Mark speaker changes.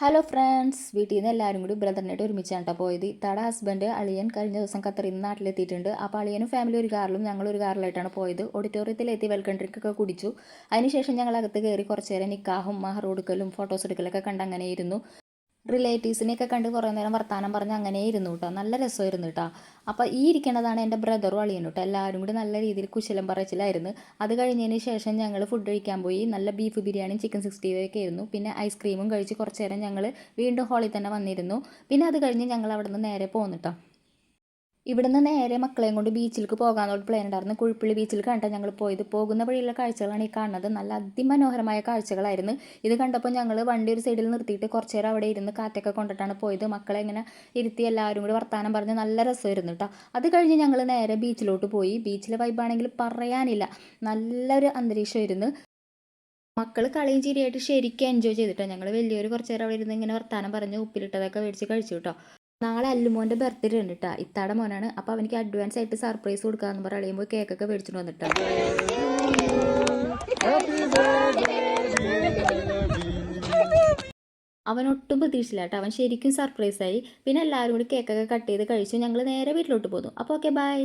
Speaker 1: Hello friends, വീട്ടിൽ നിന്ന് എല്ലാവരും കൂടി ബ്രദറിനായിട്ട് ഒരുമിച്ചാണ് കേട്ടോ പോയത്. ഇത്താടെ ഹസ്ബൻഡ് അളിയൻ കഴിഞ്ഞ ദിവസം ഖത്തറിൽ നിന്ന് നാട്ടിലെത്തിയിട്ടുണ്ട്. അപ്പോൾ അളിയനും ഫാമിലി ഒരു കാറിലും ഞങ്ങളൊരു കാറിലായിട്ടാണ് പോയത്. ഓഡിറ്റോറിയത്തിലെത്തി വെൽക്കം ഡ്രിങ്ക് ഒക്കെ കുടിച്ചു. അതിനുശേഷം ഞങ്ങൾ അകത്ത് കയറി കുറച്ച് നേരം നിക്കാഹും മഹർ കൊടുക്കലും ഫോട്ടോസ് എടുക്കലൊക്കെ കണ്ട് അങ്ങനെ ഇരുന്നു. റിലേറ്റീവ്സിനെയൊക്കെ കണ്ട് കുറേ നേരം വർത്താനം പറഞ്ഞ് അങ്ങനെ ഇരുന്നു കേട്ടോ. നല്ല രസമായിരുന്നു കേട്ടോ. അപ്പോൾ ഈ ഇരിക്കണതാണ് എൻ്റെ ബ്രദറും അളിയനും കേട്ടോ. എല്ലാവരും കൂടി നല്ല രീതിയിൽ കുശലം പറച്ചിലായിരുന്നു. അത് കഴിഞ്ഞതിന് ശേഷം ഞങ്ങൾ ഫുഡ് കഴിക്കാൻ പോയി. നല്ല ബീഫ് ബിരിയാണിയും ചിക്കൻ 65 ഒക്കെ ആയിരുന്നു. പിന്നെ ഐസ്ക്രീമും കഴിച്ച് കുറച്ച് നേരം ഞങ്ങൾ വീണ്ടും ഹാളിൽ തന്നെ വന്നിരുന്നു. പിന്നെ അത് കഴിഞ്ഞ് ഞങ്ങൾ അവിടെ നിന്ന് നേരെ പോന്നു കേട്ടോ. ഇവിടുന്ന് നേരെ മക്കളെയും കൊണ്ട് ബീച്ചിലേക്ക് പോകാനുള്ള പ്ലാൻ ഉണ്ടായിരുന്നു. കുഴിപ്പള്ളി ബീച്ചിൽ കണ്ടാൽ ഞങ്ങൾ പോയത്. പോകുന്ന വഴിയുള്ള കാഴ്ചകളാണ് ഈ കാണുന്നത്. നല്ല അതിമനോഹരമായ കാഴ്ചകളായിരുന്നു. ഇത് കണ്ടപ്പോൾ ഞങ്ങൾ വണ്ടി ഒരു സൈഡിൽ നിർത്തിയിട്ട് കുറച്ച് നേരം അവിടെ ഇരുന്ന് കാറ്റൊക്കെ കൊണ്ടിട്ടാണ് പോയത്. മക്കളെ ഇങ്ങനെ ഇരുത്തി എല്ലാവരും കൂടി വർത്താനം പറഞ്ഞ് നല്ല രസമായിരുന്നു കേട്ടോ. അത് കഴിഞ്ഞ് ഞങ്ങൾ നേരെ ബീച്ചിലോട്ട് പോയി. ബീച്ചിലെ വൈബാണെങ്കിൽ പറയാനില്ല, നല്ലൊരു അന്തരീക്ഷമായിരുന്നു. മക്കൾ കളിയും ചിരിയായിട്ട് ശരിക്കും എൻജോയ് ചെയ്തിട്ടോ. ഞങ്ങൾ വലിയൊരു കുറച്ച് നേരം അവിടെ ഇരുന്ന് ഇങ്ങനെ വർത്താനം പറഞ്ഞ് ഉപ്പിലിട്ടതൊക്കെ മേടിച്ച് കഴിച്ചു കേട്ടോ. നാളെ അല്ലുമോൻ്റെ ബർത്ത്ഡേ ഉണ്ട് കേട്ടോ. ഇത്താടെ മോനാണ്. അപ്പോൾ അവനിക്ക് അഡ്വാൻസ് ആയിട്ട് സർപ്രൈസ് കൊടുക്കാമെന്ന് പറയുമ്പോൾ കേക്കൊക്കെ മേടിച്ചിട്ട് വന്നിട്ടോ. അവനൊട്ടും പ്രതീക്ഷിച്ചില്ല കേട്ടോ. അവൻ ശരിക്കും സർപ്രൈസായി. പിന്നെ എല്ലാവരും കൂടി കേക്കൊക്കെ കട്ട് ചെയ്ത് കഴിച്ചു. ഞങ്ങൾ നേരെ വീട്ടിലോട്ട് പോന്നു. അപ്പോൾ ഓക്കെ, ബൈ.